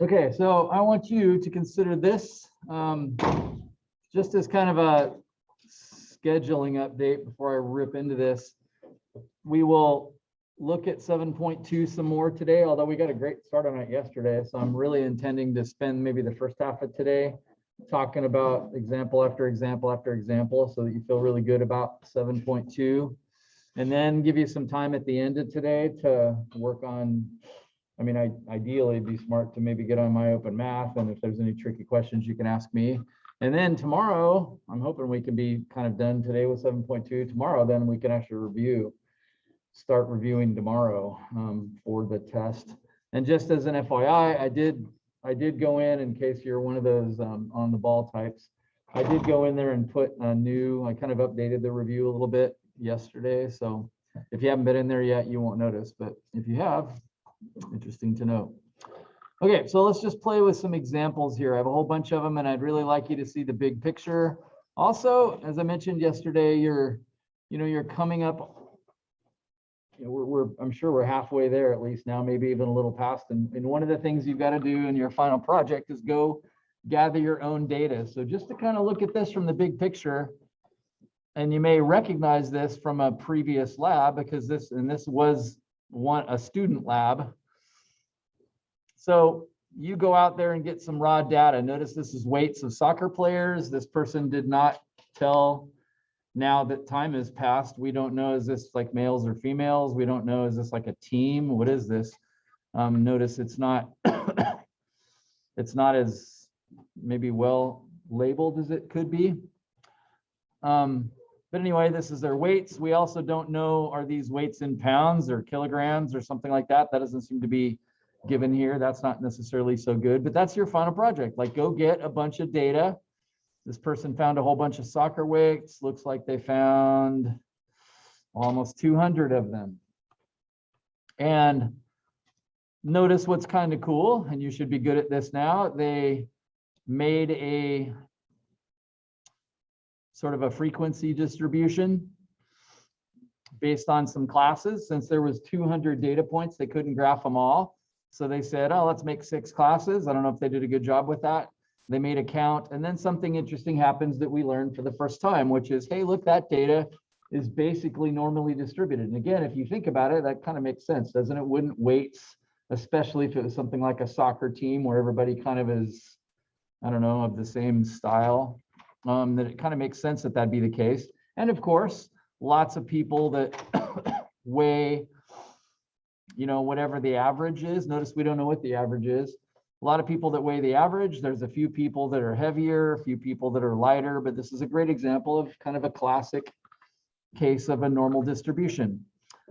Okay, so I want you to consider this just as kind of a scheduling update before I rip into this. We will look at 7.2 some more today, although we got a great start on it yesterday. So I'm really intending to spend maybe the first half of today talking about example after example after example so that you feel really good about 7.2. And then give you some time at the end of today to work on, I mean, ideally it'd be smart to maybe get on my open math. And if there's any tricky questions, you can ask me. And then tomorrow, I'm hoping we can be kind of done today with 7.2. Tomorrow, then we can actually start reviewing tomorrow for the test. And just as an FYI, I did go in case you're one of those on the ball types. I did go in there and put a new, I kind of updated the review a little bit yesterday. So if you haven't been in there yet, you won't notice, but if you have, interesting to know. Okay, so let's just play with some examples here. I have a whole bunch of them and I'd really like you to see the big picture. Also, as I mentioned yesterday, you're coming up, I'm sure we're halfway there at least now, maybe even a little past. And one of the things you've got to do in your final project is go gather your own data. So just to kind of look at this from the big picture, and you may recognize this from a previous lab because this was a student lab. So you go out there and get some raw data. Notice this is weights of soccer players. This person did not tell. Now that time has passed, we don't know, is this like males or females? We don't know, is this like a team? What is this? Notice it's not it's not as maybe well labeled as it could be. But anyway, this is their weights. We also don't know, are these weights in pounds or kilograms or something like that? That doesn't seem to be given here. That's not necessarily so good, but that's your final project. Like, go get a bunch of data. This person found a whole bunch of soccer weights. Looks like they found almost 200 of them. And notice what's kind of cool, and you should be good at this now. They made a sort of a frequency distribution based on some classes. Since there was 200 data points, they couldn't graph them all. So they said, oh, let's make 6 classes. I don't know if they did a good job with that. They made a count, and then something interesting happens that we learned for the first time, which is, hey, look, that data is basically normally distributed. And again, if you think about it, that kind of makes sense, doesn't it? Wouldn't weights, especially if it was something like a soccer team where everybody kind of is, I don't know, of the same style, that it kind of makes sense that that'd be the case. And of course, lots of people that weigh, whatever the average is. Notice we don't know what the average is. A lot of people that weigh the average. There's a few people that are heavier, a few people that are lighter, but this is a great example of kind of a classic case of a normal distribution.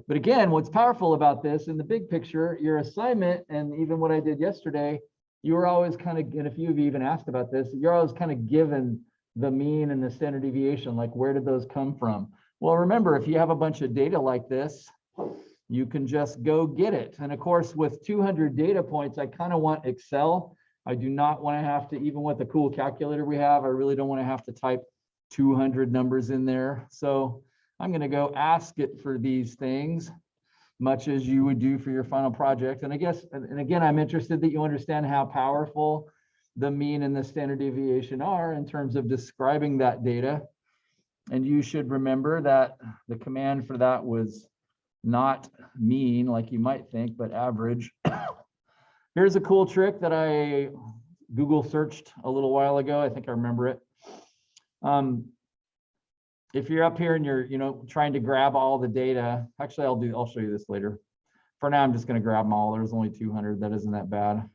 But again, what's powerful about this in the big picture, your assignment, and even what I did yesterday, you were always kind of, and a few of you even asked about this, you're always kind of given the mean and the standard deviation, like where did those come from? Well, remember, if you have a bunch of data like this, you can just go get it. And of course, with 200 data points, I kind of want Excel. I do not want to have to, even with the cool calculator we have, I really don't want to have to type 200 numbers in there. So I'm going to go ask it for these things, much as you would do for your final project. And I guess, and again, I'm interested that you understand how powerful the mean and the standard deviation are in terms of describing that data. And you should remember that the command for that was not mean like you might think, but average. Here's a cool trick that I Google searched a little while ago. I think I remember it. If you're up here and you're, trying to grab all the data, actually I'll show you this later. For now, I'm just going to grab them all. There's only 200. That isn't that bad.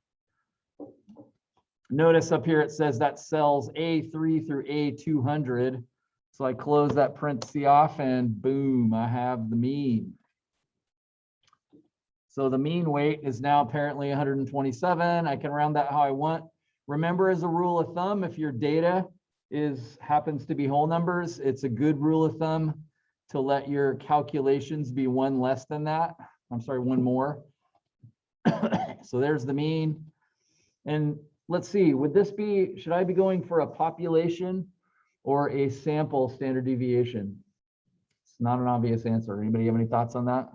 Notice up here it says that cells A3 through A200. So I close that parenthesis off and boom, I have the mean. So the mean weight is now apparently 127. I can round that how I want. Remember, as a rule of thumb, if your data happens to be whole numbers, it's a good rule of thumb to let your calculations be one less than that. I'm sorry, one more. So there's the mean. And let's see, should I be going for a population or a sample standard deviation? It's not an obvious answer. Anybody have any thoughts on that?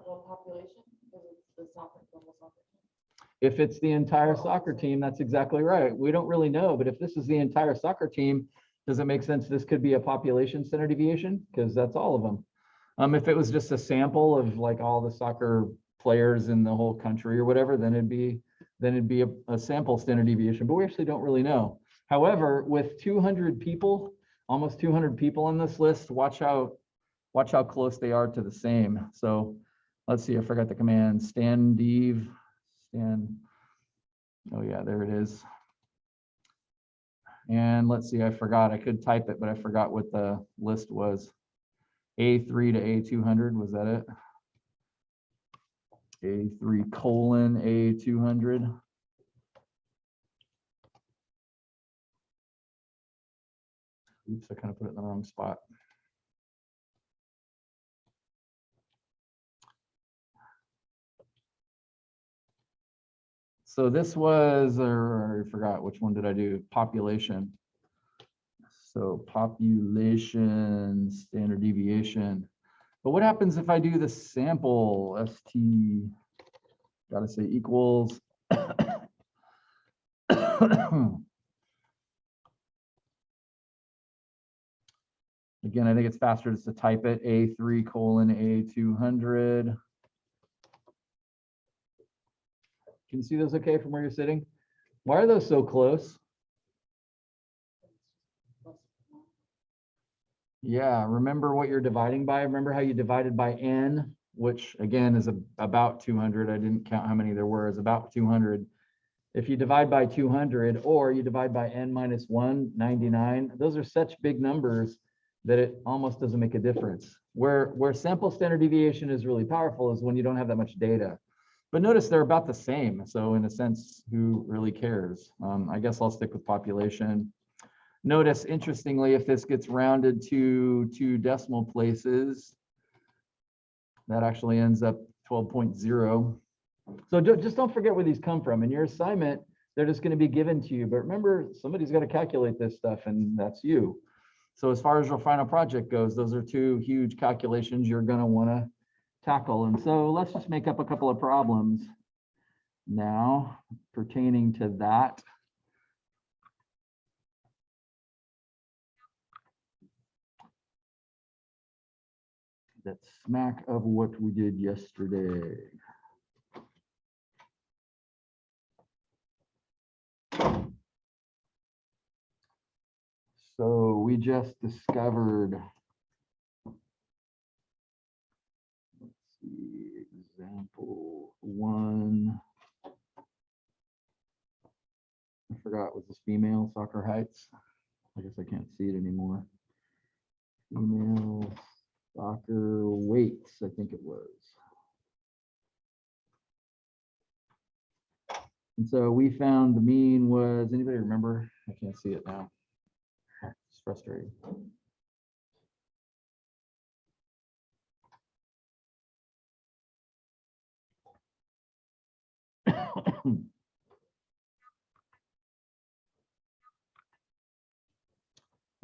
Well, population, If it's the entire soccer team, that's exactly right. We don't really know, but if this is the entire soccer team, does it make sense this could be a population standard deviation? Because that's all of them. If it was just a sample of like all the soccer players in the whole country or whatever, then it'd be a sample standard deviation, but we actually don't really know. However, with 200 people, almost 200 people on this list, watch how close they are to the same. So let's see, I forgot the command, standdev. Oh yeah, there it is. And let's see, I could type it, but I forgot what the list was. A3 to A200, was that it? A3 colon A200. Oops, I kind of put it in the wrong spot. So this was, or I forgot which one did I do? Population. So population standard deviation. But what happens if I do the sample ST, gotta say equals. Again, I think it's faster just to type it, A3 colon A200. Can you see those okay from where you're sitting? Why are those so close? Yeah, remember what you're dividing by. Remember how you divided by n, which again is about 200. I didn't count how many there were, it's about 200. If you divide by 200 or you divide by n minus 1, 99, those are such big numbers that it almost doesn't make a difference. Where sample standard deviation is really powerful is when you don't have that much data. But notice they're about the same. So in a sense, who really cares? I guess I'll stick with population. Notice, interestingly, if this gets rounded to 2 decimal places, that actually ends up 12.0. So just don't forget where these come from. In your assignment, they're just going to be given to you. But remember, somebody's got to calculate this stuff, and that's you. So as far as your final project goes, those are 2 huge calculations you're going to want to tackle. And so let's just make up a couple of problems now pertaining to that. That's smack of what we did yesterday. So we just discovered, let's see, example 1. I forgot, was this female soccer heights? I guess I can't see it anymore. Female soccer weights, I think it was. And so we found the mean was, anybody remember? I can't see it now. It's frustrating.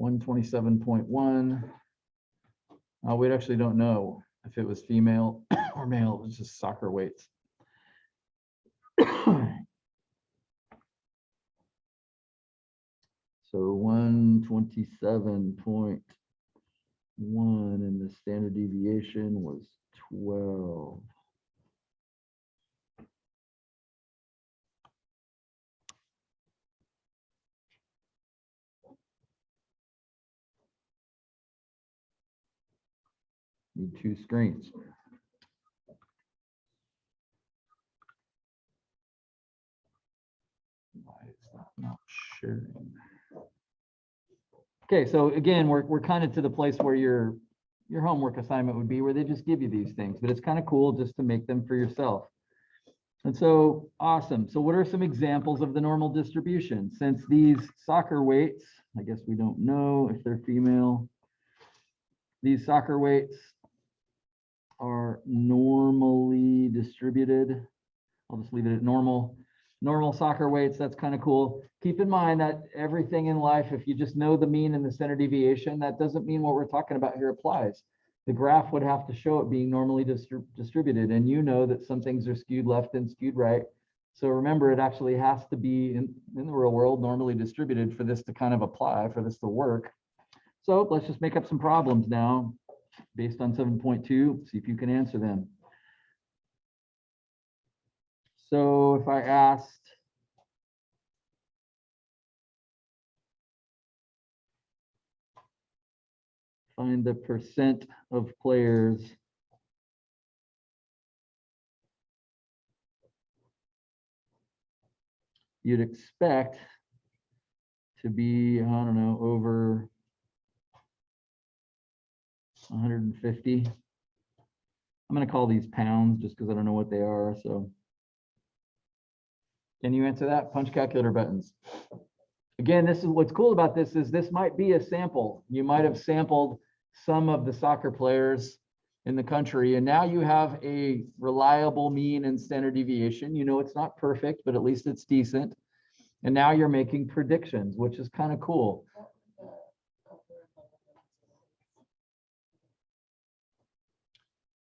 $127.1. We actually don't know if it was female or male. It was just soccer weights. So 127.1 and the standard deviation was 12. Need 2 screens. Why is that not sharing? Okay, so again, we're kind of to the place where your homework assignment would be, where they just give you these things, but it's kind of cool just to make them for yourself. And so, awesome. So what are some examples of the normal distribution? Since these soccer weights, I guess we don't know if they're female. These soccer weights are normally distributed. I'll just leave it at normal. Normal soccer weights, that's kind of cool. Keep in mind that everything in life, if you just know the mean and the standard deviation, that doesn't mean what we're talking about here applies. The graph would have to show it being normally distributed, and you know that some things are skewed left and skewed right. So remember, it actually has to be in the real world normally distributed for this to kind of apply, for this to work. So let's just make up some problems now based on 7.2, see if you can answer them. So if I asked, find the percent of players you'd expect to be, I don't know, over 150. I'm going to call these pounds just because I don't know what they are. So can you answer that? Punch calculator buttons. Again, this is what's cool about this is this might be a sample. You might have sampled some of the soccer players in the country, and now you have a reliable mean and standard deviation. You know, it's not perfect, but at least it's decent. And now you're making predictions, which is kind of cool.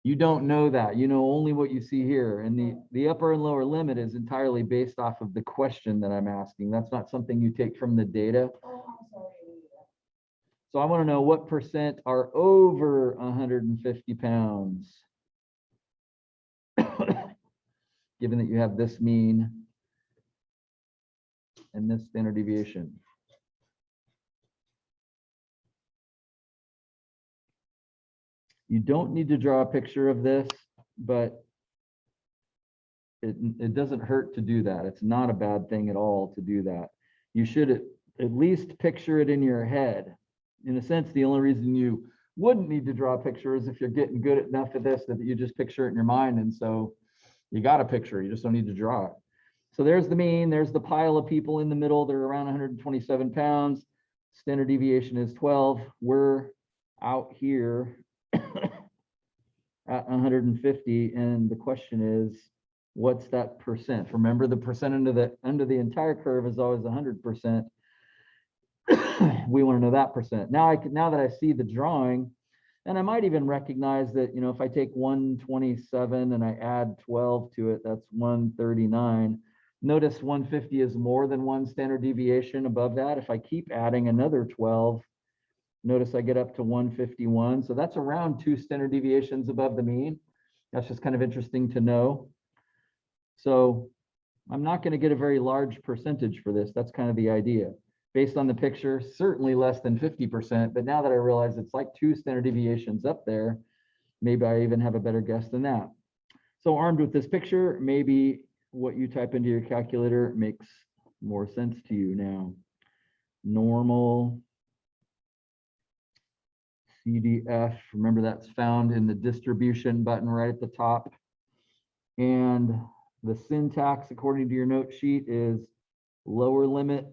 You don't know that. You know only what you see here. And the upper and lower limit is entirely based off of the question that I'm asking. That's not something you take from the data. So I want to know what percent are over 150 pounds, given that you have this mean and this standard deviation. You don't need to draw a picture of this, but it doesn't hurt to do that. It's not a bad thing at all to do that. You should at least picture it in your head. In a sense, the only reason you wouldn't need to draw a picture is if you're getting good enough at this that you just picture it in your mind. And so you got a picture, you just don't need to draw it. So there's the mean, there's the pile of people in the middle. They're around 127 pounds. Standard deviation is 12. We're out here at 150, and the question is, what's that percent? Remember, the percent under the entire curve is always 100%. We want to know that percent. Now that I see the drawing, and I might even recognize that, you know, if I take 127 and I add 12 to it, that's 139. Notice 150 is more than one standard deviation above that. If I keep adding another 12, notice I get up to 151. So that's around 2 standard deviations above the mean. That's just kind of interesting to know. So I'm not going to get a very large percentage for this. That's kind of the idea. Based on the picture, certainly less than 50%. But now that I realize it's like 2 standard deviations up there, maybe I even have a better guess than that. So armed with this picture, maybe what you type into your calculator makes more sense to you now. Normal CDF, remember that's found in the distribution button right at the top. And the syntax, according to your note sheet, is lower limit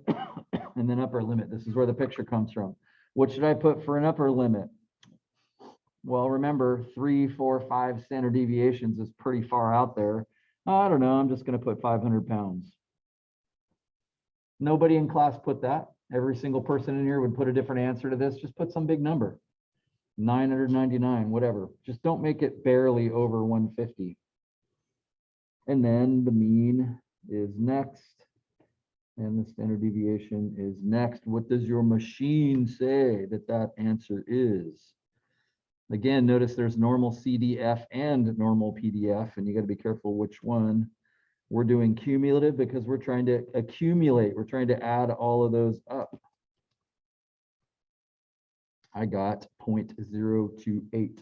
and then upper limit. This is where the picture comes from. What should I put for an upper limit? Well, remember, 3, 4, 5 standard deviations is pretty far out there. I don't know, I'm just going to put 500 pounds. Nobody in class put that. Every single person in here would put a different answer to this. Just put some big number. 999, whatever. Just don't make it barely over 150. And then the mean is next. And the standard deviation is next. What does your machine say that answer is? Again, notice there's normal CDF and normal PDF, and you got to be careful which one. We're doing cumulative because we're trying to accumulate. We're trying to add all of those up. I got 0.028.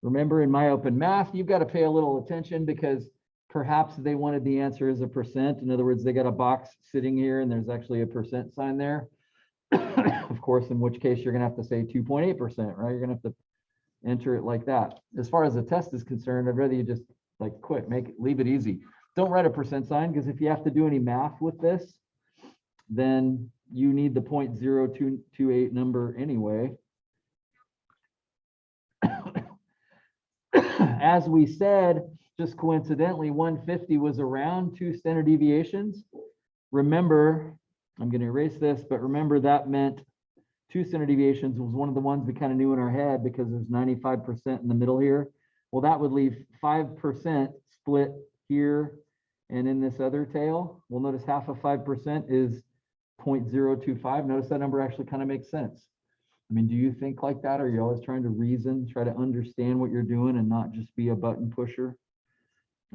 Remember, in my open math, you've got to pay a little attention because perhaps they wanted the answer as a percent. In other words, they got a box sitting here and there's actually a percent sign there. Of course, in which case you're going to have to say 2.8%, right? You're going to have to enter it like that. As far as the test is concerned, I'd rather you just like quit, leave it easy. Don't write a percent sign, because if you have to do any math with this, then you need the 0.0228 number anyway. As we said, just coincidentally, 150 was around 2 standard deviations. Remember, I'm going to erase this, but remember that meant 2 standard deviations was one of the ones we kind of knew in our head because there's 95% in the middle here. Well, that would leave 5% split here and in this other tail. Well, notice half of 5% is 0.025. Notice that number actually kind of makes sense. I mean, do you think like that? Or are you always trying to reason, try to understand what you're doing and not just be a button pusher?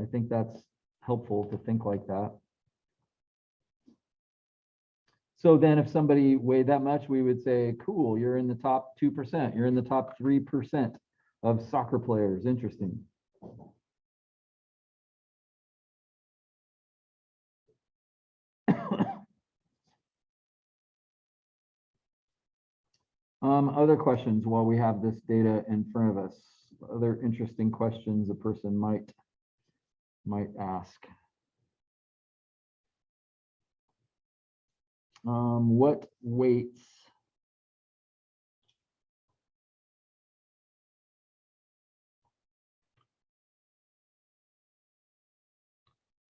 I think that's helpful to think like that. So then if somebody weighed that much, we would say, cool, you're in the top 2%. You're in the top 3% of soccer players. Interesting. Other questions while we have this data in front of us? Other interesting questions a person might ask. What weights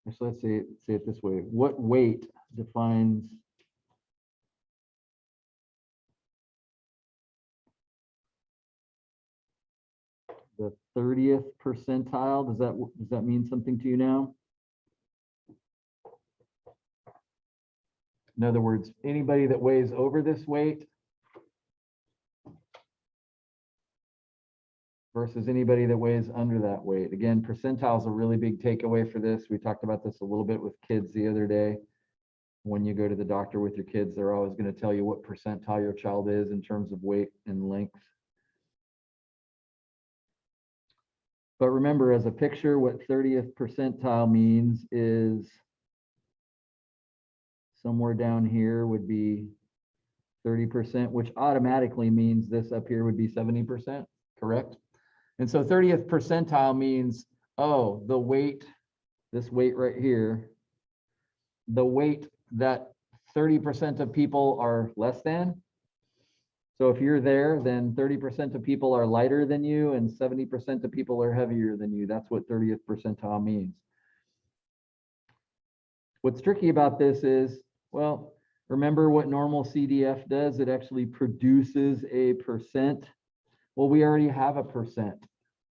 actually, let's say it this way. What weight defines the 30th percentile? Does that mean something to you now? In other words, anybody that weighs over this weight versus anybody that weighs under that weight. Again, percentile is a really big takeaway for this. We talked about this a little bit with kids the other day. When you go to the doctor with your kids, they're always going to tell you what percentile your child is in terms of weight and length. But remember, as a picture, what 30th percentile means is somewhere down here would be 30%, which automatically means this up here would be 70%, correct? And so 30th percentile means, oh, the weight, this weight right here, the weight that 30% of people are less than. So if you're there, then 30% of people are lighter than you and 70% of people are heavier than you. That's what 30th percentile means. What's tricky about this is, well, remember what normal CDF does? It actually produces a percent. Well, we already have a percent.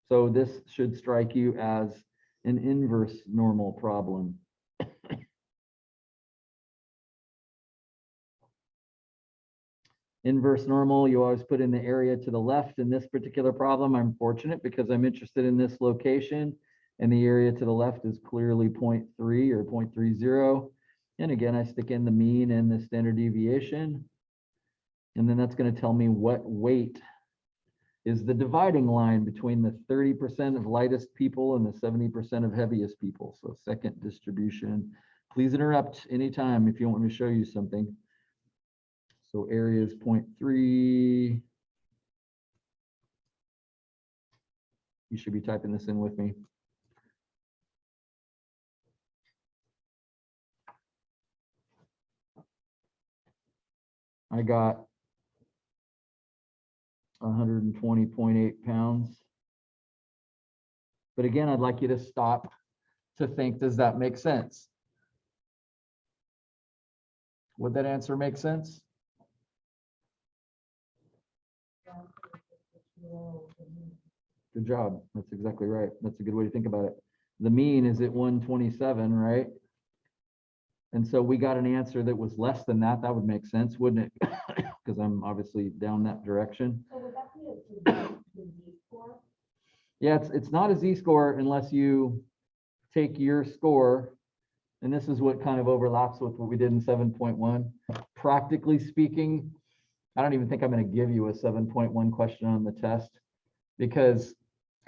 So this should strike you as an inverse normal problem. Inverse normal, you always put in the area to the left. In this particular problem, I'm fortunate because I'm interested in this location and the area to the left is clearly 0.3 or 0.30. And again, I stick in the mean and the standard deviation. And then that's going to tell me what weight is the dividing line between the 30% of lightest people and the 70% of heaviest people. So second distribution. Please interrupt anytime if you want me to show you something. So area is 0.3. You should be typing this in with me. I got 120.8 pounds. But again, I'd like you to stop to think, does that make sense? Would that answer make sense? Good job. That's exactly right. That's a good way to think about it. The mean is at 127, right? And so we got an answer that was less than that. That would make sense, wouldn't it? Because I'm obviously down that direction. So would that be a Z-score? Yeah, it's not a Z-score unless you take your score, and this is what kind of overlaps with what we did in 7.1. Practically speaking, I don't even think I'm going to give you a 7.1 question on the test because,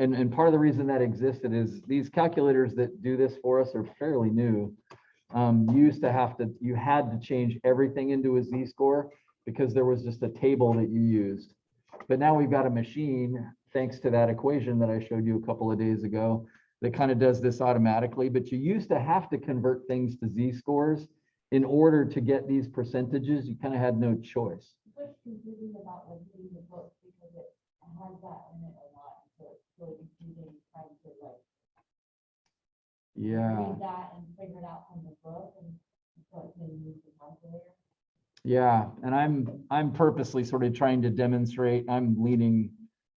and part of the reason that existed is these calculators that do this for us are fairly new. You had to change everything into a Z-score because there was just a table that you used. But now we've got a machine, thanks to that equation that I showed you a couple of days ago, that kind of does this automatically. But you used to have to convert things to Z-scores in order to get these percentages. You kind of had no choice. What's confusing about like reading the book because it has that in it a lot, so it's really confusing trying to like read that and figure it out from the book, and so it can use the calculator. Yeah, and I'm purposely sort of trying to demonstrate, I'm leaning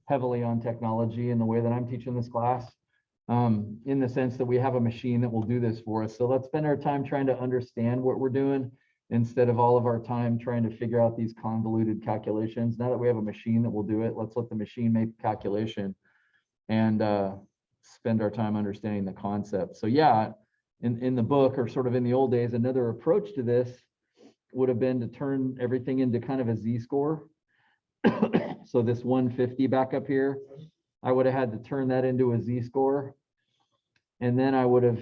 heavily on technology in the way that I'm teaching this class. In the sense that we have a machine that will do this for us. So let's spend our time trying to understand what we're doing instead of all of our time trying to figure out these convoluted calculations. Now that we have a machine that will do it, let's let the machine make the calculation and spend our time understanding the concept. So yeah, in the book, or sort of in the old days, another approach to this would have been to turn everything into kind of a z-score. So this 150 back up here, I would have had to turn that into a z-score. And then I would have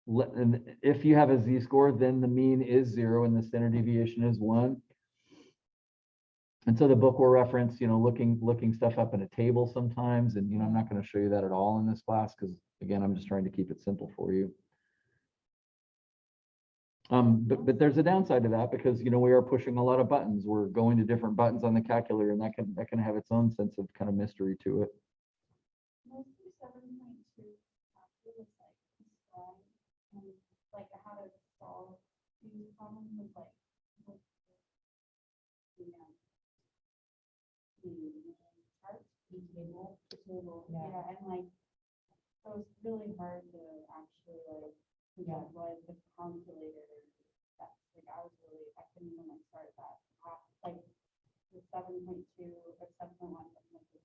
and if you have a z-score, then the mean is 0 and the standard deviation is 1. And so the book will reference, looking stuff up in a table sometimes. And, I'm not going to show you that at all in this class because, again, I'm just trying to keep it simple for you. But there's a downside to that because, we are pushing a lot of buttons. We're going to different buttons on the calculator, and that can have its own sense of kind of mystery to it. Most of 7.2 was like how to solve these problems with the chart, the table. Yeah, and so it's really hard to actually visualize the calculator. I couldn't even start that. The 7.2 or 7.1, it's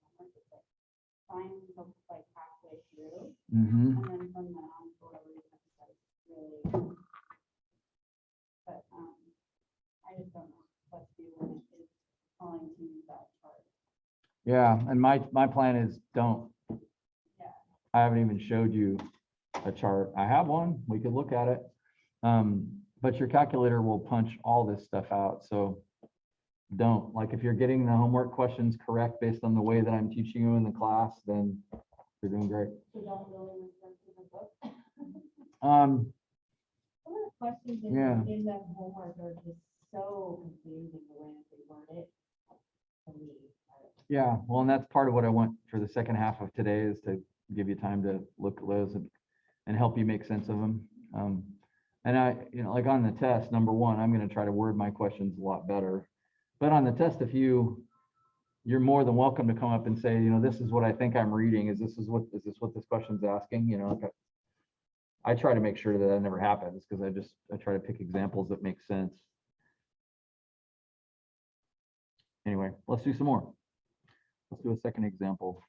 fine until halfway through. Mm-hmm. And then from then on, for whatever reason, really. But I just don't know what to do when it is calling to use that chart. Yeah, and my plan is don't. Yeah. I haven't even showed you a chart. I have one. We could look at it. But your calculator will punch all this stuff out. So don't. If you're getting the homework questions correct based on the way that I'm teaching you in the class, then you're doing great. So don't really refer to the book. Some of the questions in the homework are just so confusing the way that they word it. Yeah, well, and that's part of what I want for the second half of today is to give you time to look at those and help you make sense of them. And I, on the test, number one, I'm going to try to word my questions a lot better. But on the test, if you're more than welcome to come up and say, this is what I think I'm reading. Is this what this question's asking? I try to make sure that never happens because I try to pick examples that make sense. Anyway, let's do some more. Let's do a second example.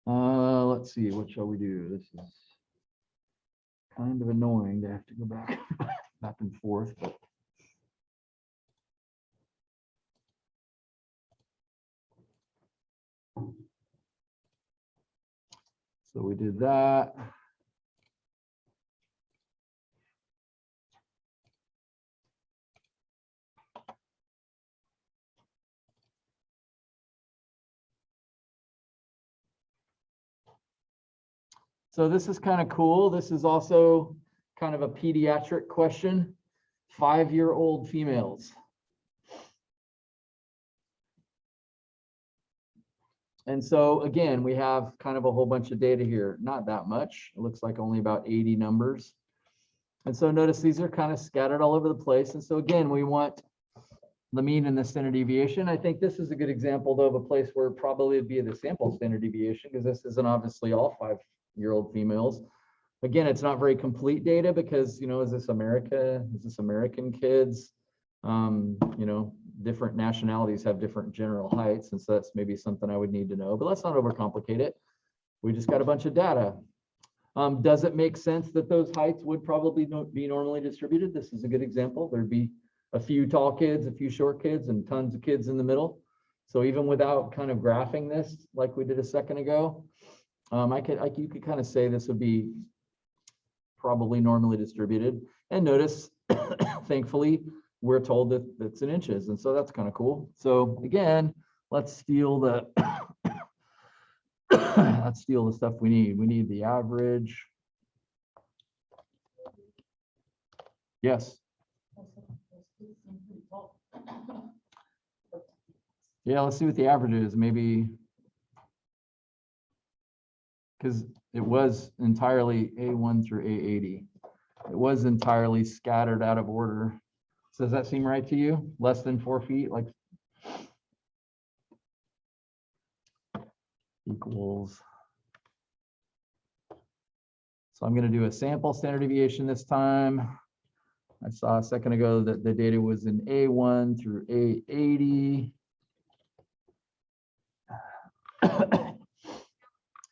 Let's see, what shall we do? This is kind of annoying to have to go back and forth, but so we did that. So this is kind of cool. This is also kind of a pediatric question. 5-year-old females. And so again, we have kind of a whole bunch of data here. Not that much. It looks like only about 80 numbers. And so notice these are kind of scattered all over the place. And so again, we want the mean and the standard deviation. I think this is a good example though of a place where probably it'd be the sample standard deviation because this isn't obviously all 5-year-old females. Again, it's not very complete data because, is this America? Is this American kids? Different nationalities have different general heights. And so that's maybe something I would need to know, but let's not overcomplicate it. We just got a bunch of data. Does it make sense that those heights would probably be normally distributed? This is a good example. There'd be a few tall kids, a few short kids, and tons of kids in the middle. So even without kind of graphing this like we did a second ago, you could kind of say this would be probably normally distributed. And notice, thankfully, we're told that it's in inches. And so that's kind of cool. So again, let's steal the let's steal the stuff we need. We need the average. Yes. Yeah, let's see what the average is. Maybe because it was entirely A1 through A80. It was entirely scattered out of order. So does that seem right to you? Less than 4 feet, like equals. So I'm going to do a sample standard deviation this time. I saw a second ago that the data was in A1 through A80.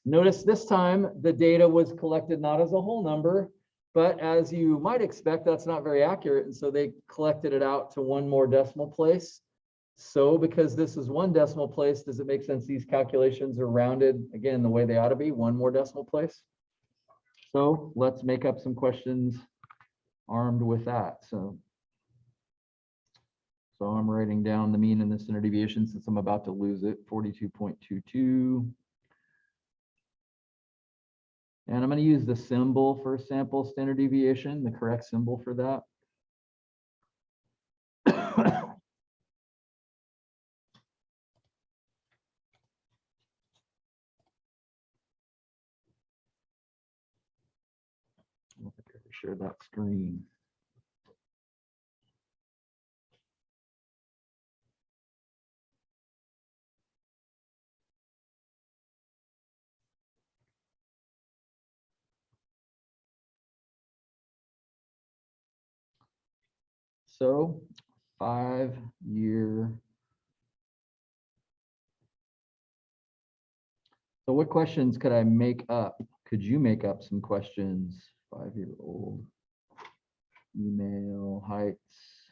Notice this time the data was collected not as a whole number, but as you might expect, that's not very accurate. And so they collected it out to one more decimal place. So because this is one decimal place, does it make sense these calculations are rounded again the way they ought to be, one more decimal place? So let's make up some questions armed with that. So I'm writing down the mean and the standard deviation since I'm about to lose it, 42.22. And I'm going to use the symbol for sample standard deviation, the correct symbol for that. I don't think I ever shared that screen. So 5-year. So what questions could I make up? Could you make up some questions? 5-year-old email heights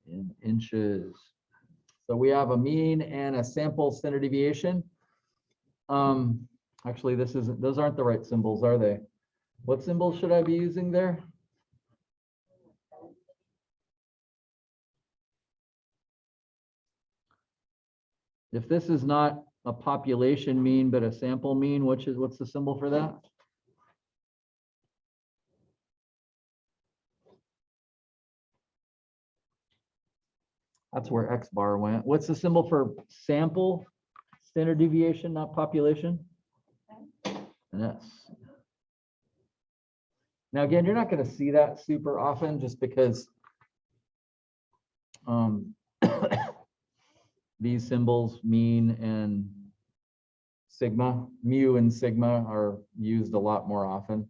in inches. So we have a mean and a sample standard deviation. Actually, those aren't the right symbols, are they? What symbols should I be using there? If this is not a population mean, but a sample mean, what's the symbol for that? That's where X bar went. What's the symbol for sample standard deviation, not population? An S. Now, again, you're not going to see that super often just because these symbols, mean and sigma, mu and sigma are used a lot more often.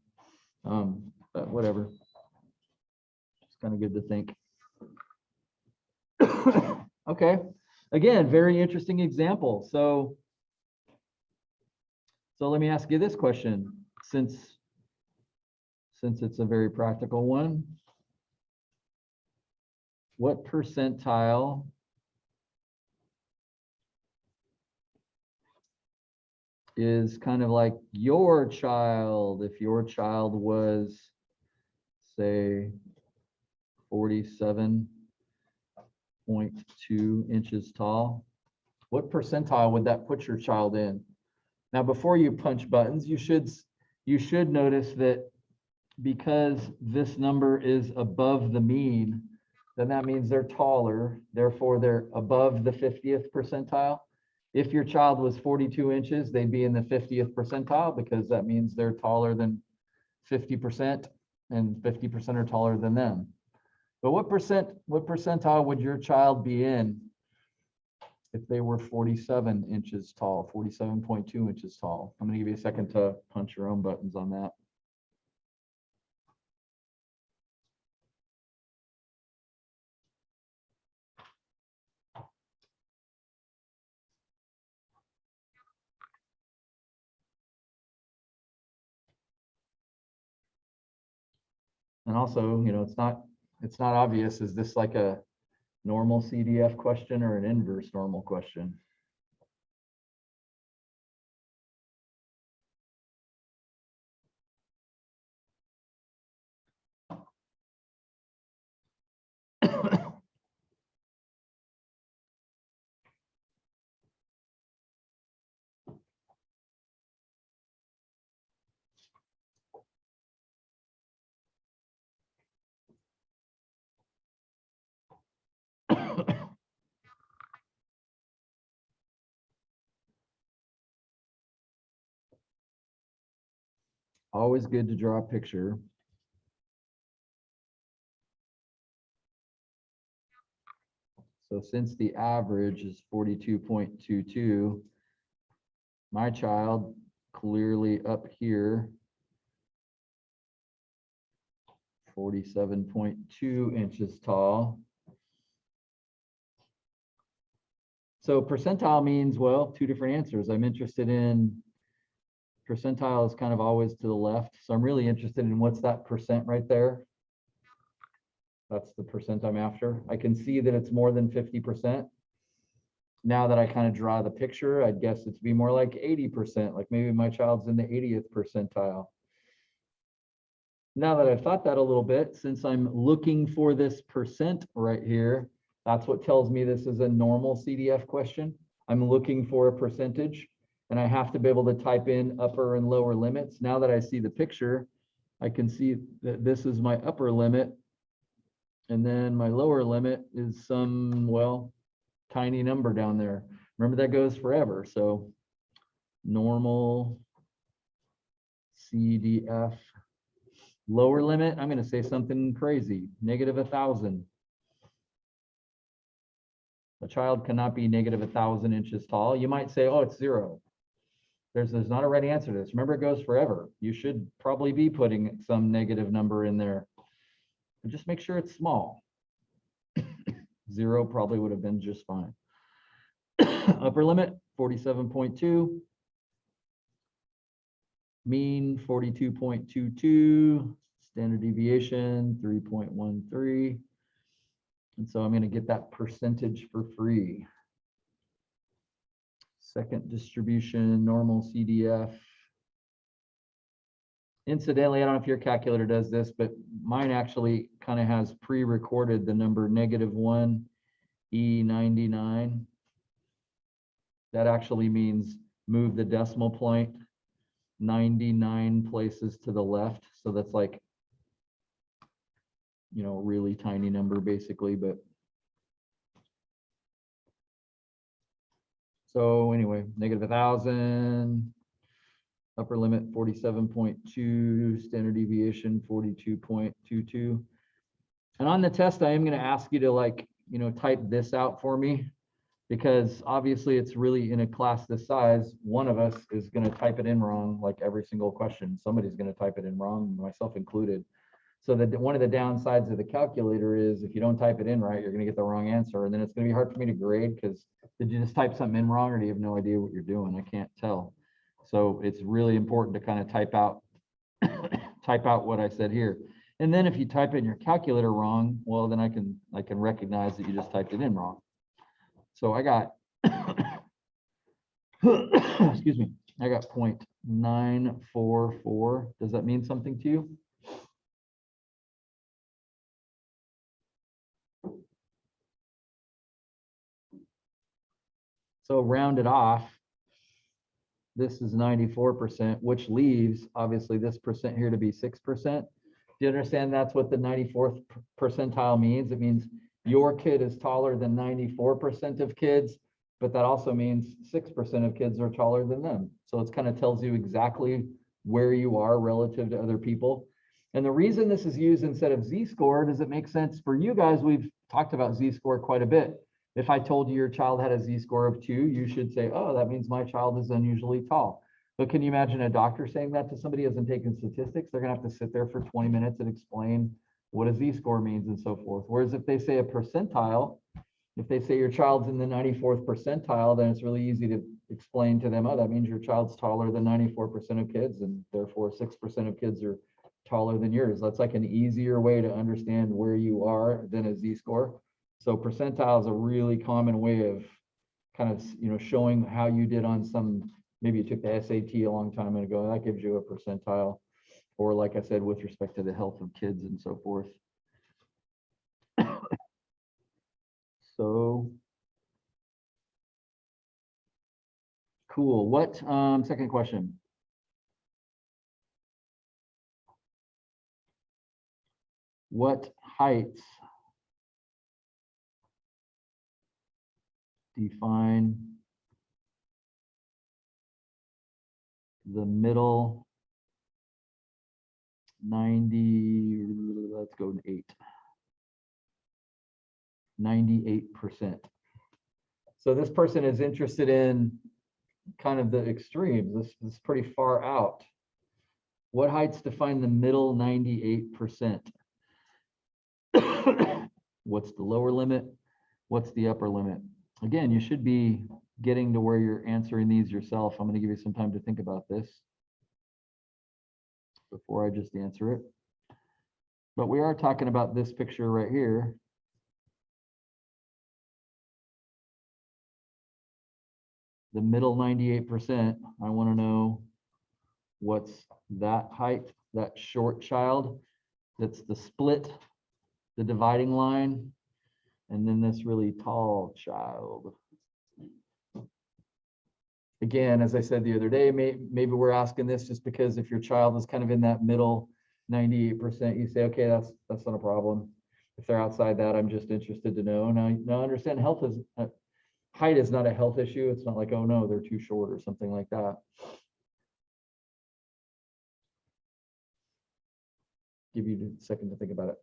But whatever. It's kind of good to think. Okay. Again, very interesting example. So let me ask you this question, since it's a very practical one. What percentile is kind of like your child, if your child was, say, 47.2 inches tall, what percentile would that put your child in? Now, before you punch buttons, you should notice that because this number is above the mean, then that means they're taller, therefore they're above the 50th percentile. If your child was 42 inches, they'd be in the 50th percentile because that means they're taller than 50% and 50% are taller than them. But what percentile would your child be in if they were 47 inches tall, 47.2 inches tall? I'm going to give you a second to punch your own buttons on that. And also, it's not obvious. Is this like a normal CDF question or an inverse normal question? Always good to draw a picture. So since the average is 42.22, my child clearly up here, 47.2 inches tall. So percentile means, well, two different answers. I'm interested in percentile is kind of always to the left. So I'm really interested in what's that percent right there. That's the percent I'm after. I can see that it's more than 50%. Now that I kind of draw the picture, I'd guess it's be more like 80%, like maybe my child's in the 80th percentile. Now that I've thought that a little bit, since I'm looking for this percent right here, that's what tells me this is a normal CDF question. I'm looking for a percentage, and I have to be able to type in upper and lower limits. Now that I see the picture, I can see that this is my upper limit, and then my lower limit is some, well, tiny number down there. Remember, that goes forever. So normal CDF. Lower limit, I'm going to say something crazy, -1,000. A child cannot be -1,000 inches tall. You might say, oh, it's 0. There's not a right answer to this. Remember, it goes forever. You should probably be putting some negative number in there. But just make sure it's small. 0 probably would have been just fine. Upper limit, 47.2. Mean 42.22, standard deviation 3.13. And so I'm going to get that percentage for free. Second distribution, normal CDF. Incidentally, I don't know if your calculator does this, but mine actually kind of has pre-recorded the number -1 E99. That actually means move the decimal point 99 places to the left. So that's like, you know, really tiny number basically, but so anyway, -1,000, upper limit 47.2, standard deviation 42.22. And on the test, I am going to ask you to, like, you know, type this out for me, because obviously it's really, in a class this size, one of us is going to type it in wrong, like every single question. Somebody's going to type it in wrong, myself included. So that one of the downsides of the calculator is if you don't type it in right, you're going to get the wrong answer. And then it's going to be hard for me to grade, because did you just type something in wrong, or do you have no idea what you're doing? I can't tell. So it's really important to kind of type out what I said here. And then if you type it in your calculator wrong, well, then I can recognize that you just typed it in wrong. So I got, excuse me, I got 0.944. Does that mean something to you? So round it off, this is 94%, which leaves obviously this percent here to be 6%. Do you understand that's what the 94th percentile means? It means your kid is taller than 94% of kids, but that also means 6% of kids are taller than them. So it kind of tells you exactly where you are relative to other people. And the reason this is used instead of z-score, does it make sense for you guys? We've talked about z-score quite a bit. If I told you your child had a z-score of 2, you should say, oh, that means my child is unusually tall. But can you imagine a doctor saying that to somebody who hasn't taken statistics? They're going to have to sit there for 20 minutes and explain what a z-score means and so forth. Whereas if they say a percentile, if they say your child's in the 94th percentile, then it's really easy to explain to them, oh, that means your child's taller than 94% of kids, and therefore 6% of kids are taller than yours. That's like an easier way to understand where you are than a z-score. So percentile is a really common way of kind of, you know, showing how you did on some, maybe you took the SAT a long time ago, that gives you a percentile. Or like I said, with respect to the health of kids and so forth. So cool. What, second question. What heights define the middle 90, let's go to 8. 98%. So this person is interested in kind of the extremes. This is pretty far out. What heights define the middle 98%? What's the lower limit? What's the upper limit? Again, you should be getting to where you're answering these yourself. I'm going to give you some time to think about this before I just answer it. But we are talking about this picture right here. The middle 98%, I want to know what's that height, that short child. That's the split, the dividing line, and then this really tall child. Again, as I said the other day, maybe we're asking this just because if your child is kind of in that middle 98%, you say, okay, that's not a problem. If they're outside that, I'm just interested to know. Now understand health is height is not a health issue. It's not like, oh no, they're too short or something like that. Give you a second to think about it.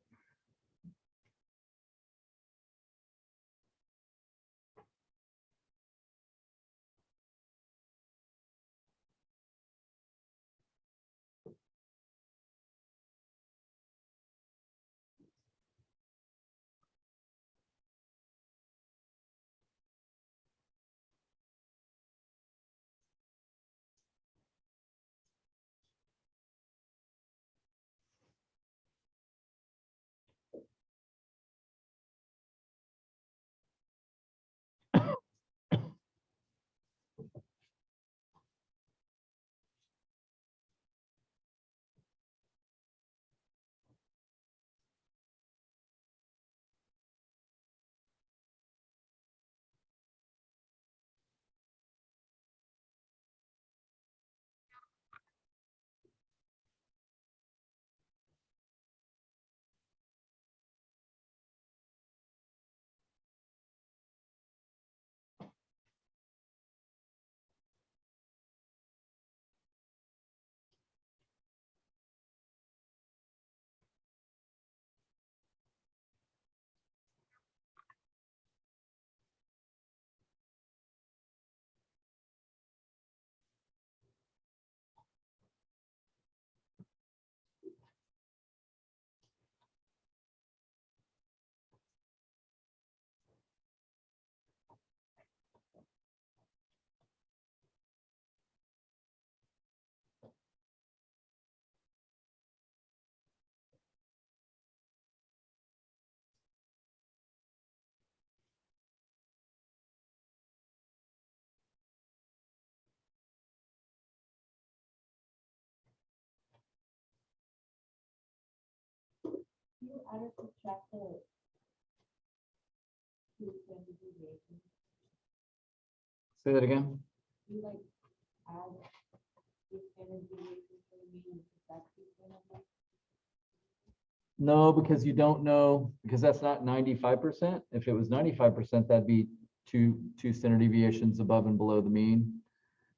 You add or subtract the two standard deviations. Say that again. You like add two standard deviations for the mean and subtract two standard deviations. No, because you don't know, because that's not 95%. If it was 95%, that'd be two standard deviations above and below the mean.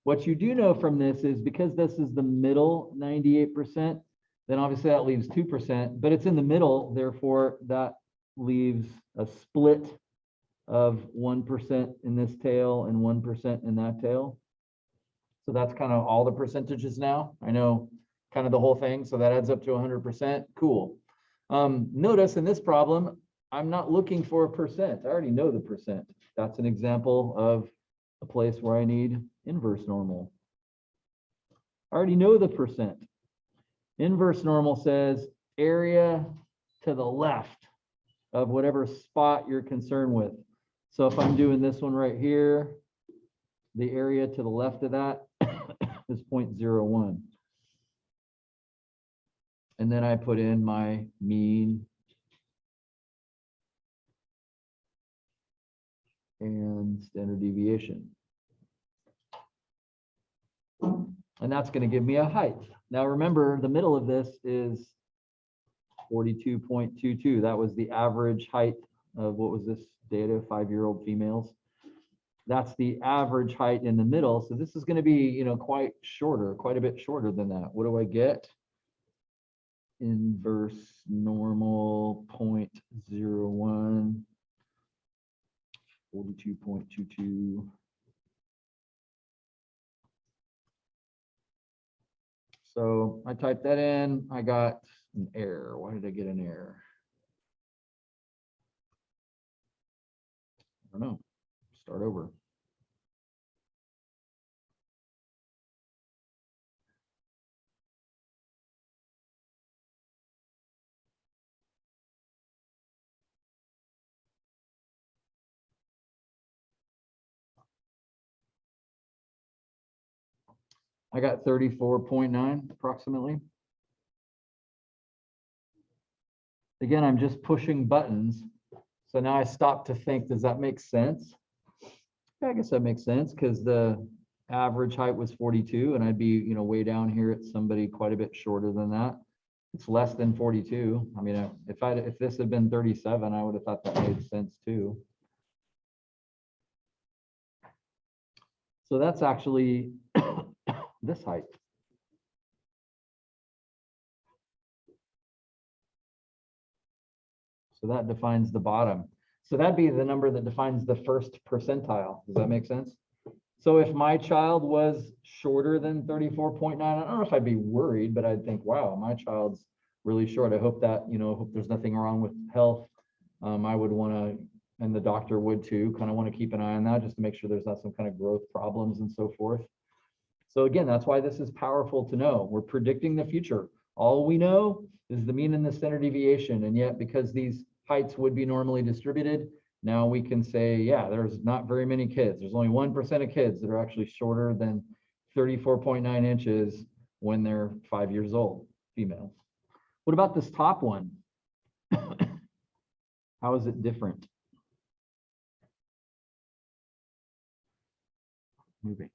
What you do know from this is because this is the middle 98%, then obviously that leaves 2%, but it's in the middle, therefore that leaves a split of 1% in this tail and 1% in that tail. So that's kind of all the percentages now. I know kind of the whole thing, so that adds up to 100%. Cool. Notice in this problem, I'm not looking for a percent. I already know the percent. That's an example of a place where I need inverse normal. I already know the percent. Inverse normal says area to the left of whatever spot you're concerned with. So if I'm doing this one right here, the area to the left of that is 0.01. And then I put in my mean and standard deviation. And that's going to give me a height. Now remember, the middle of this is 42.22. That was the average height of, what was this data, 5-year-old females. That's the average height in the middle. So this is going to be, quite a bit shorter than that. What do I get? inverse normal 0.01, 42.22. So I typed that in, I got an error. Why did I get an error? I don't know. Start over. I got 34.9 approximately. Again, I'm just pushing buttons. So now I stop to think, does that make sense? Yeah, I guess that makes sense because the average height was 42 and I'd be, you know, way down here at somebody quite a bit shorter than that. It's less than 42. I mean, if this had been 37, I would have thought that made sense too. So that's actually this height. So that defines the bottom. So that'd be the number that defines the first percentile. Does that make sense? So if my child was shorter than 34.9, I don't know if I'd be worried, but I'd think, wow, my child's really short. I hope that, you know, hope there's nothing wrong with health. I would want to, and the doctor would too, kind of want to keep an eye on that just to make sure there's not some kind of growth problems and so forth. So again, that's why this is powerful to know. We're predicting the future. All we know is the mean and the standard deviation. And yet, because these heights would be normally distributed, now we can say, yeah, there's not very many kids. There's only 1% of kids that are actually shorter than 34.9 inches when they're 5 years old, females. What about this top one? How is it different? Moving.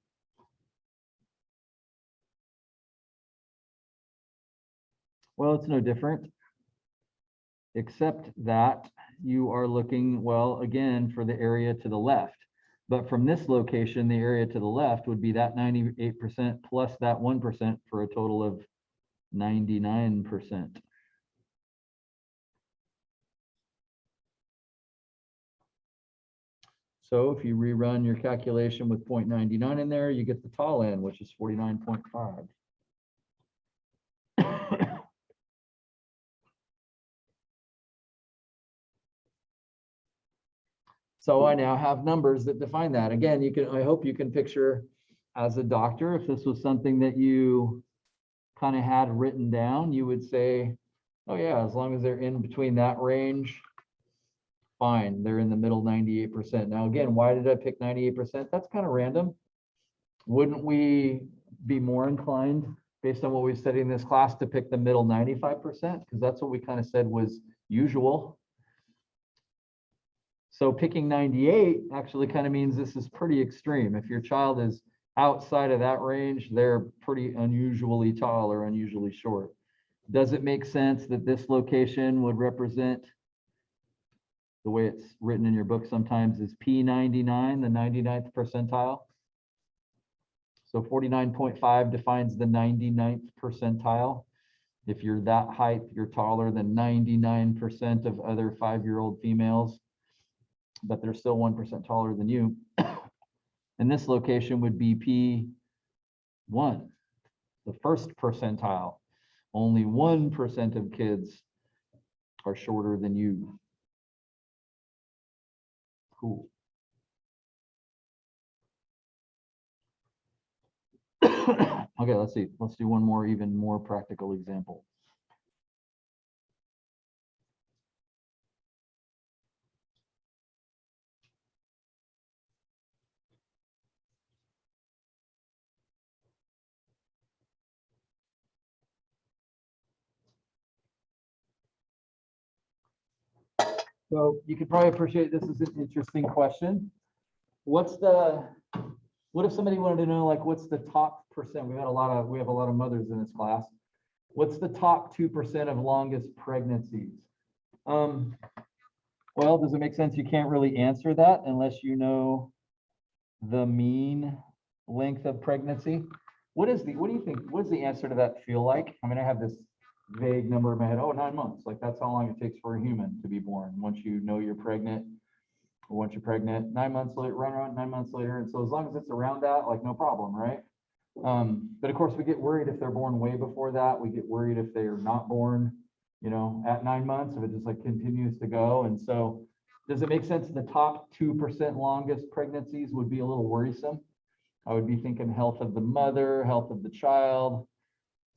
Well, it's no different, except that you are looking, well, again, for the area to the left. But from this location, the area to the left would be that 98% plus that 1% for a total of 99%. So if you rerun your calculation with 0.99 in there, you get the tall end, which is 49.5. So I now have numbers that define that. Again, you can, I hope you can picture as a doctor, if this was something that you kind of had written down, you would say, oh yeah, as long as they're in between that range, fine, they're in the middle 98%. Now again, why did I pick 98%? That's kind of random. Wouldn't we be more inclined, based on what we've studied in this class, to pick the middle 95%? Because that's what we kind of said was usual. So picking 98 actually kind of means this is pretty extreme. If your child is outside of that range, they're pretty unusually tall or unusually short. Does it make sense that this location would represent, the way it's written in your book sometimes, is P99, the 99th percentile? So 49.5 defines the 99th percentile. If you're that height, you're taller than 99% of other 5-year-old females, but they're still 1% taller than you. And this location would be P1, the first percentile. Only 1% of kids are shorter than you. Cool. Okay, let's see. Let's do one more, even more practical example. So you could probably appreciate this is an interesting question. What if somebody wanted to know, like, what's the top percent? We have a lot of mothers in this class. What's the top 2% of longest pregnancies? Well, does it make sense? You can't really answer that unless you know the mean length of pregnancy. What do you think? What does the answer to that feel like? I mean, I have this vague number in my head. Oh, 9 months. Like that's how long it takes for a human to be born. Once you know you're pregnant, or once you're pregnant, 9 months later, run around 9 months later. And so as long as it's around that, like no problem, right? But of course we get worried if they're born way before that. We get worried if they're not born, you know, at 9 months, if it just like continues to go. And so does it make sense the top 2% longest pregnancies would be a little worrisome? I would be thinking health of the mother, health of the child.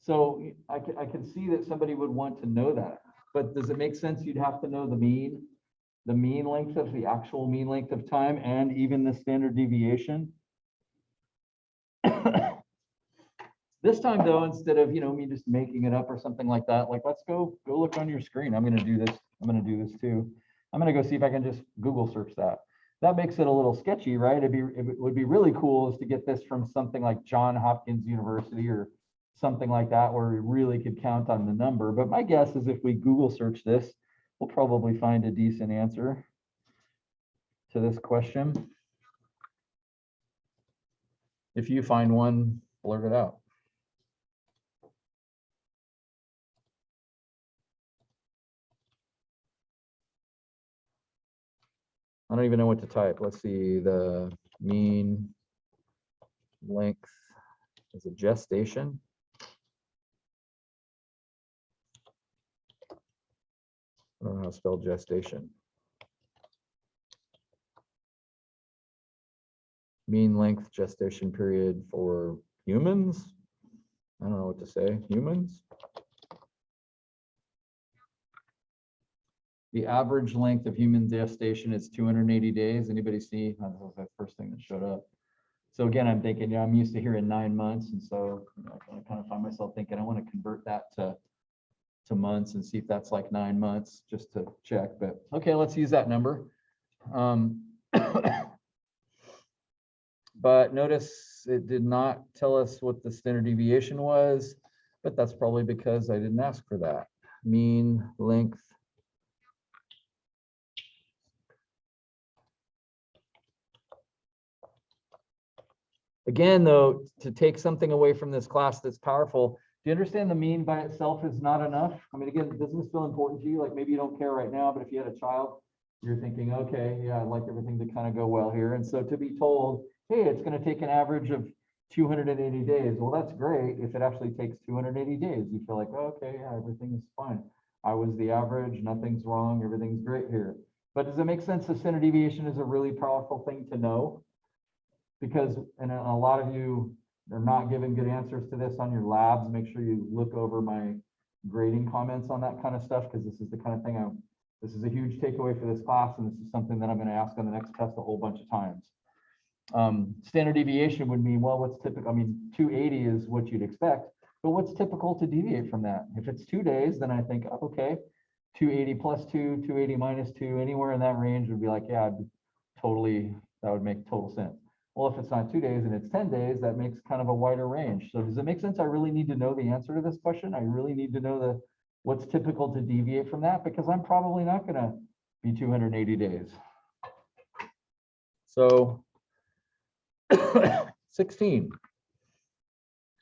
So I can see that somebody would want to know that, but does it make sense you'd have to know the mean length of the actual mean length of time and even the standard deviation? This time though, instead of, you know, me just making it up or something like that, like let's go look on your screen. I'm going to do this. I'm going to do this too. I'm going to go see if I can just Google search that. That makes it a little sketchy, right? It would be really cool is to get this from something like Johns Hopkins University or something like that, where we really could count on the number. But my guess is if we Google search this, we'll probably find a decent answer to this question. If you find one, blurt it out. I don't even know what to type. Let's see, the mean length is a gestation. I don't know how to spell gestation. Mean length gestation period for humans. I don't know what to say. Humans. The average length of human gestation is 280 days. Anybody see? That was the first thing that showed up. So again, I'm thinking, yeah, I'm used to hearing 9 months. And so I kind of find myself thinking, I want to convert that to months and see if that's like 9 months just to check. But okay, let's use that number. But notice it did not tell us what the standard deviation was, but that's probably because I didn't ask for that. Mean length. Again, though, to take something away from this class that's powerful, do you understand the mean by itself is not enough? I mean, again, doesn't this feel important to you? Like maybe you don't care right now, but if you had a child, you're thinking, okay, yeah, I'd like everything to kind of go well here. And so to be told, hey, it's going to take an average of 280 days. Well, that's great. If it actually takes 280 days, you feel like, oh, okay, yeah, everything is fine. I was the average, nothing's wrong, everything's great here. But does it make sense the standard deviation is a really powerful thing to know? Because, and a lot of you are not giving good answers to this on your labs. Make sure you look over my grading comments on that kind of stuff, because this is the kind of thing this is a huge takeaway for this class, and this is something that I'm going to ask on the next test a whole bunch of times. Standard deviation would mean, well, what's typical? I mean, 280 is what you'd expect, but what's typical to deviate from that? If it's 2 days, then I think, okay, 280 plus 2, 280 minus 2, anywhere in that range would be like, yeah, that would make total sense. Well, if it's not 2 days and it's 10 days, that makes kind of a wider range. So does it make sense? I really need to know the answer to this question. I really need to know what's typical to deviate from that, because I'm probably not going to be 280 days. So 16.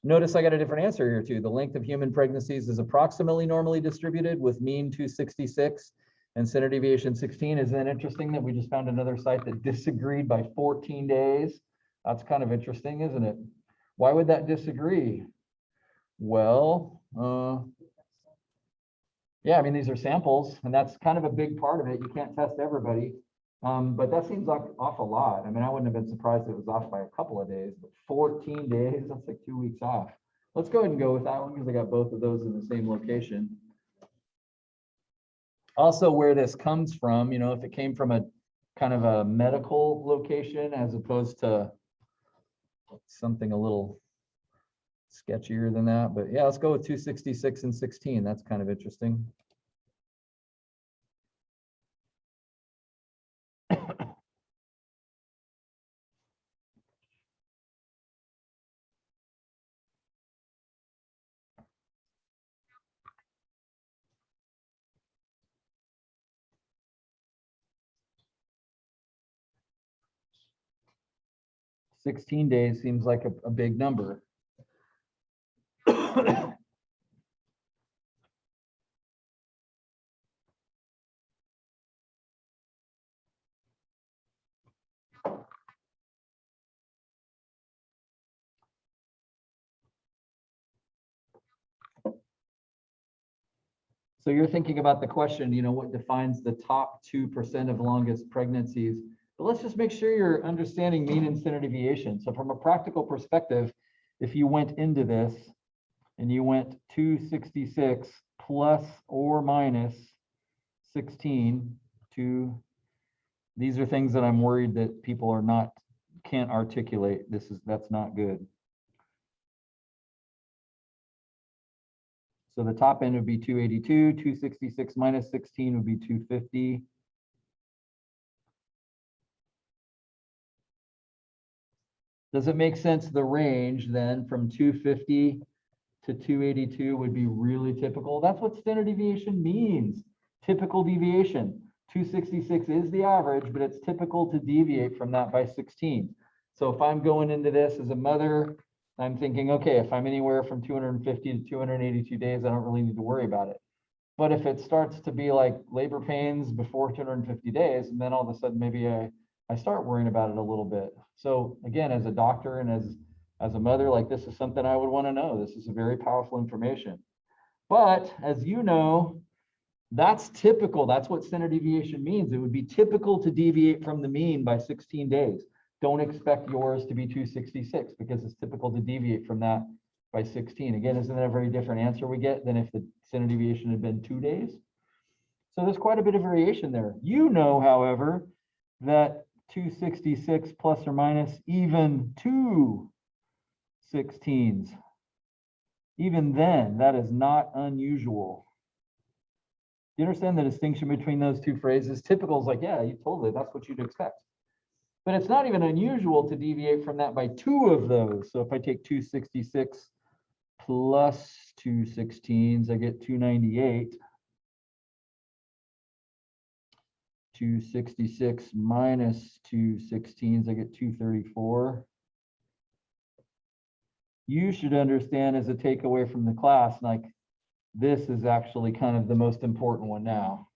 Notice I got a different answer here too. The length of human pregnancies is approximately normally distributed with mean 266 and standard deviation 16. Isn't it interesting that we just found another site that disagreed by 14 days? That's kind of interesting, isn't it? Why would that disagree? Well, yeah, I mean, these are samples, and that's kind of a big part of it. You can't test everybody, but that seems like off a lot. I mean, I wouldn't have been surprised if it was off by a couple of days, but 14 days, that's like 2 weeks off. Let's go ahead and go with that one because I got both of those in the same location. Also, where this comes from, you know, if it came from a kind of a medical location as opposed to something a little sketchier than that, but yeah, let's go with 266 and 16. That's kind of interesting. $16 days seems like a big number. So you're thinking about the question, you know, what defines the top 2% of longest pregnancies? But let's just make sure you're understanding mean and standard deviation. So from a practical perspective, if you went into this and you went 266 plus or minus 16 to, these are things that I'm worried that people are not, can't articulate. That's not good. So the top end would be 282, 266 minus 16 would be 250. Does it make sense the range then from 250 to 282 would be really typical? That's what standard deviation means. Typical deviation. 266 is the average, but it's typical to deviate from that by 16. So if I'm going into this as a mother, I'm thinking, okay, if I'm anywhere from 250 to 282 days, I don't really need to worry about it. But if it starts to be like labor pains before 250 days, and then all of a sudden maybe I start worrying about it a little bit. So again, as a doctor and as a mother, like this is something I would want to know. This is a very powerful information. But as you know, that's typical. That's what standard deviation means. It would be typical to deviate from the mean by 16 days. Don't expect yours to be 266 because it's typical to deviate from that by 16. Again, isn't that a very different answer we get than if the standard deviation had been 2 days? So there's quite a bit of variation there. You know, however, that 266 plus or minus even 2 16s, even then, that is not unusual. You understand the distinction between those two phrases? Typical is like, yeah, you totally, that's what you'd expect. But it's not even unusual to deviate from that by 2 of those. So if I take 266 plus 2 16s, I get 298. 266 minus 2 16s, I get 234. You should understand as a takeaway from the class, like this is actually kind of the most important one now,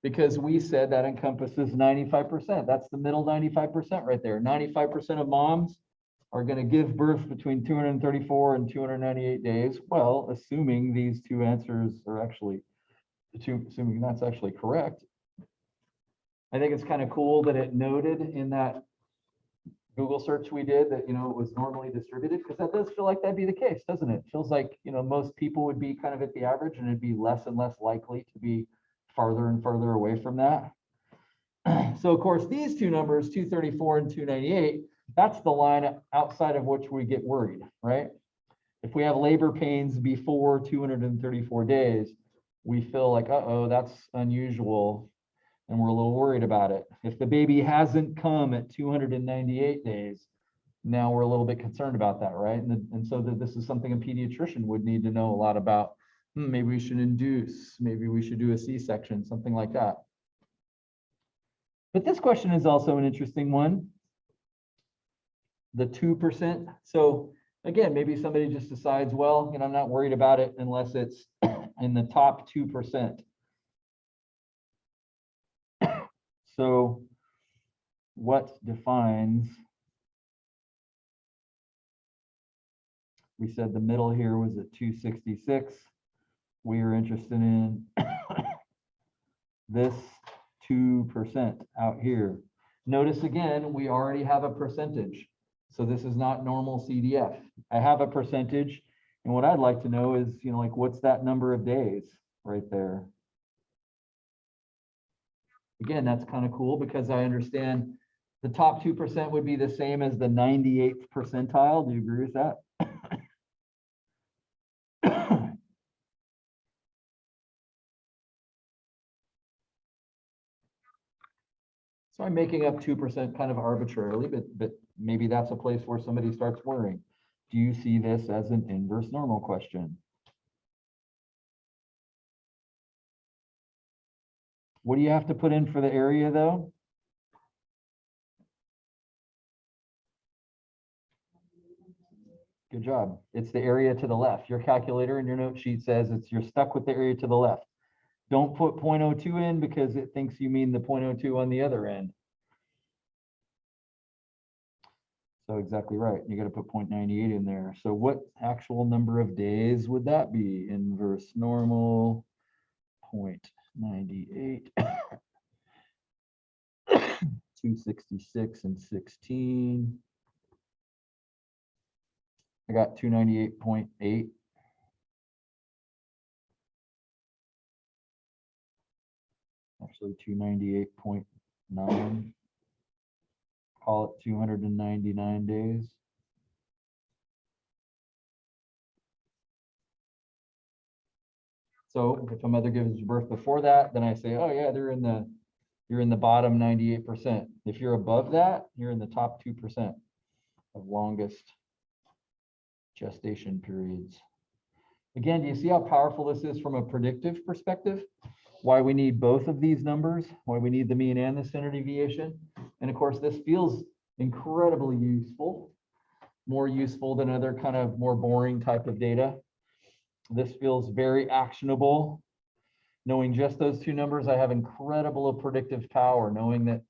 because we said that encompasses 95%. That's the middle 95% right there. 95% of moms are going to give birth between 234 and 298 days. Well, assuming these two answers are actually, assuming that's actually correct. I think it's kind of cool that it noted in that Google search we did that, you know, it was normally distributed, because that does feel like that'd be the case, doesn't it? It feels like, you know, most people would be kind of at the average and it'd be less and less likely to be farther and farther away from that. So of course, these two numbers, 234 and 298, that's the line outside of which we get worried, right? If we have labor pains before 234 days, we feel like, uh-oh, that's unusual. And we're a little worried about it. If the baby hasn't come at 298 days, now we're a little bit concerned about that, right? And so this is something a pediatrician would need to know a lot about. Maybe we should induce, maybe we should do a C-section, something like that. But this question is also an interesting one. The 2%. So again, maybe somebody just decides, well, you know, I'm not worried about it unless it's in the top 2%. So what defines, we said the middle here was at 266. We are interested in this 2% out here. Notice again, we already have a percentage. So this is not normal CDF. I have a percentage. And what I'd like to know is, you know, like what's that number of days right there? Again, that's kind of cool because I understand the top 2% would be the same as the 98th percentile. Do you agree with that? So I'm making up 2% kind of arbitrarily, but maybe that's a place where somebody starts worrying. Do you see this as an inverse normal question? What do you have to put in for the area though? Good job. It's the area to the left. Your calculator in your note sheet says you're stuck with the area to the left. Don't put 0.02 in because it thinks you mean the 0.02 on the other end. So exactly right. You got to put 0.98 in there. So what actual number of days would that be? Inverse normal .98, 266 and 16. I got 298.8. Actually 298.9. Call it 299 days. So if a mother gives birth before that, then I say, oh yeah, you're in the bottom 98%. If you're above that, you're in the top 2% of longest gestation periods. Again, do you see how powerful this is from a predictive perspective? Why we need both of these numbers, why we need the mean and the standard deviation. And of course, this feels incredibly useful, more useful than other kind of more boring type of data. This feels very actionable. Knowing just those two numbers, I have incredible predictive power, knowing that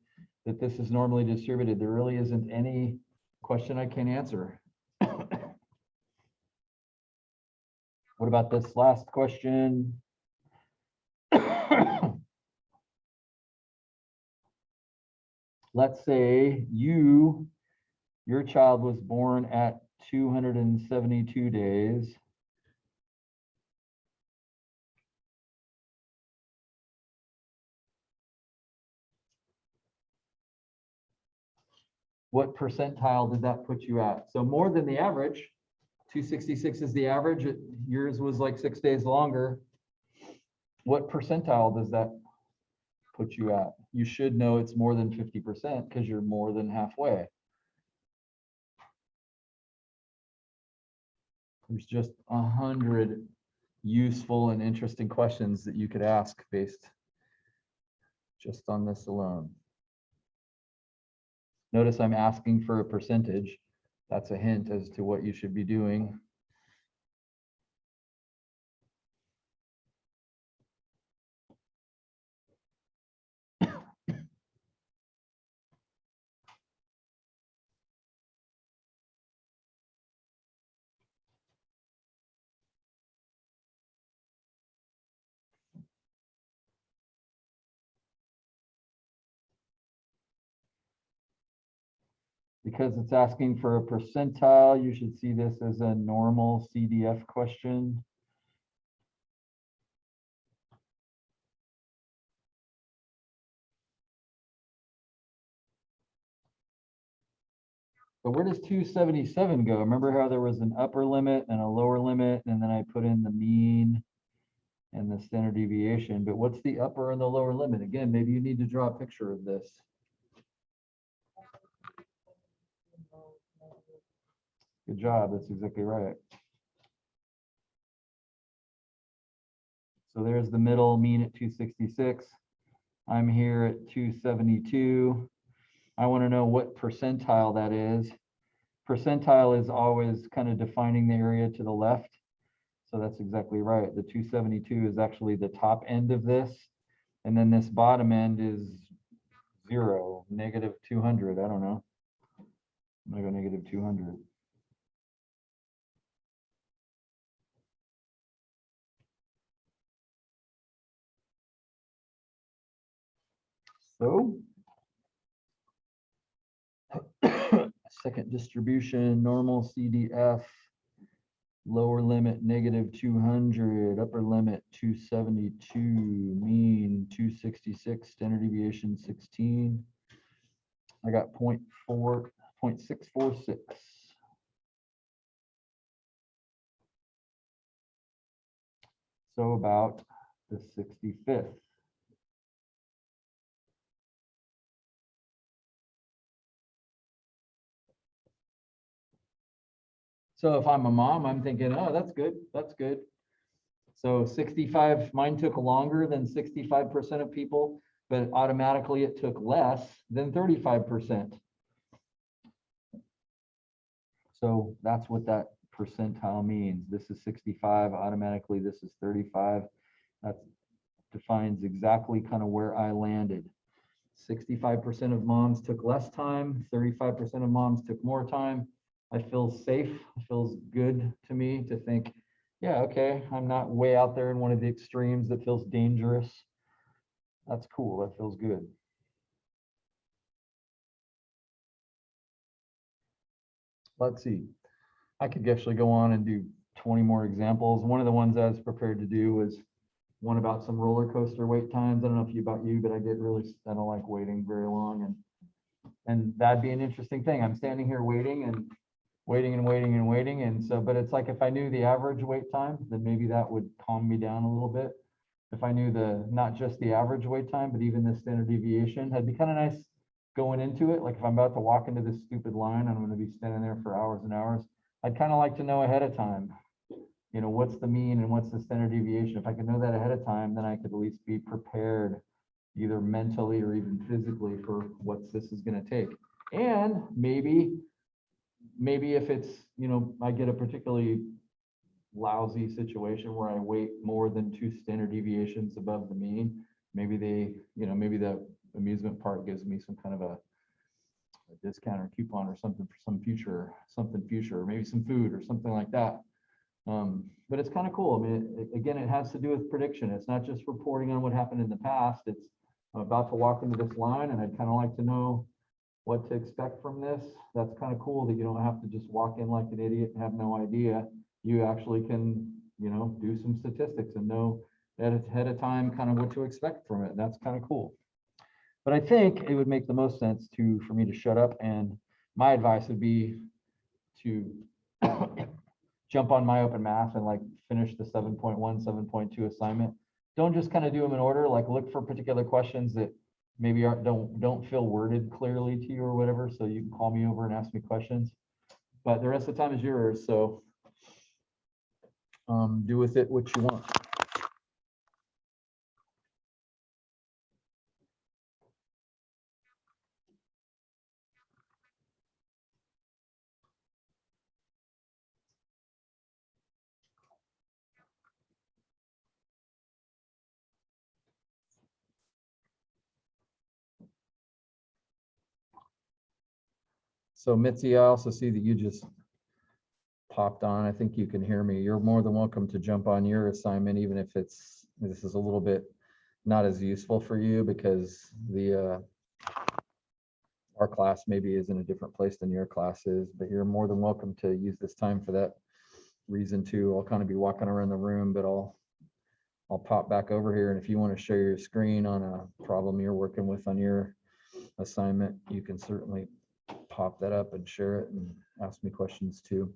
this is normally distributed. There really isn't any question I can't answer. What about this last question? Let's say your child was born at 272 days. What percentile did that put you at? So more than the average. 266 is the average. Yours was like 6 days longer. What percentile does that put you at? You should know it's more than 50% because you're more than halfway. There's just 100 useful and interesting questions that you could ask based just on this alone. Notice I'm asking for a percentage. That's a hint as to what you should be doing. Because it's asking for a percentile, you should see this as a normal CDF question. But where does 277 go? Remember how there was an upper limit and a lower limit, and then I put in the mean and the standard deviation. But what's the upper and the lower limit? Again, maybe you need to draw a picture of this. Good job, that's exactly right. So there's the middle mean at 266. I'm here at 272. I want to know what percentile that is. Percentile is always kind of defining the area to the left. So that's exactly right. The 272 is actually the top end of this. And then this bottom end is 0, negative 200. I don't know. I'm going to go negative 200. So second distribution, normal CDF, lower limit negative 200, upper limit 272, mean 266, standard deviation 16. I got 0.646. So about the 65th. So if I'm a mom, I'm thinking, oh, that's good. That's good. So 65, mine took longer than 65% of people, but automatically it took less than 35%. So that's what that percentile means. This is 65, automatically this is 35. That defines exactly kind of where I landed. 65% of moms took less time, 35% of moms took more time. I feel safe. It feels good to me to think, yeah, okay, I'm not way out there in one of the extremes that feels dangerous. That's cool. That feels good. Let's see. I could actually go on and do 20 more examples. One of the ones I was prepared to do was one about some roller coaster wait times. I don't know if about you, but I don't like waiting very long, and that'd be an interesting thing. I'm standing here waiting and waiting and waiting and waiting, and so, but it's like if I knew the average wait time, then maybe that would calm me down a little bit. If I knew not just the average wait time, but even the standard deviation, it'd be kind of nice going into it. Like if I'm about to walk into this stupid line, I'm going to be standing there for hours and hours. I'd kind of like to know ahead of time, you know, what's the mean and what's the standard deviation. If I could know that ahead of time, then I could at least be prepared either mentally or even physically for what this is going to take. And maybe if it's, you know, I get a particularly lousy situation where I wait more than 2 standard deviations above the mean, maybe maybe the amusement park gives me some kind of a discount or coupon or something for future, or maybe some food or something like that. But it's kind of cool. I mean, again, it has to do with prediction. It's not just reporting on what happened in the past. It's I'm about to walk into this line and I'd kind of like to know what to expect from this. That's kind of cool that you don't have to just walk in like an idiot and have no idea. You actually can, you know, do some statistics and know ahead of time kind of what to expect from it. That's kind of cool. But I think it would make the most sense for me to shut up, and my advice would be to jump on My Open Math and like finish the 7.1, 7.2 assignment. Don't just kind of do them in order, like look for particular questions that maybe don't feel worded clearly to you or whatever. So you can call me over and ask me questions, but the rest of the time is yours. So do with it what you want. So Mitzi, I also see that you just popped on. I think you can hear me. You're more than welcome to jump on your assignment, even if this is a little bit not as useful for you because our class maybe is in a different place than your class is, but you're more than welcome to use this time for that reason too. I'll kind of be walking around the room, but I'll pop back over here. And if you want to share your screen on a problem you're working with on your assignment, you can certainly pop that up and share it and ask me questions too.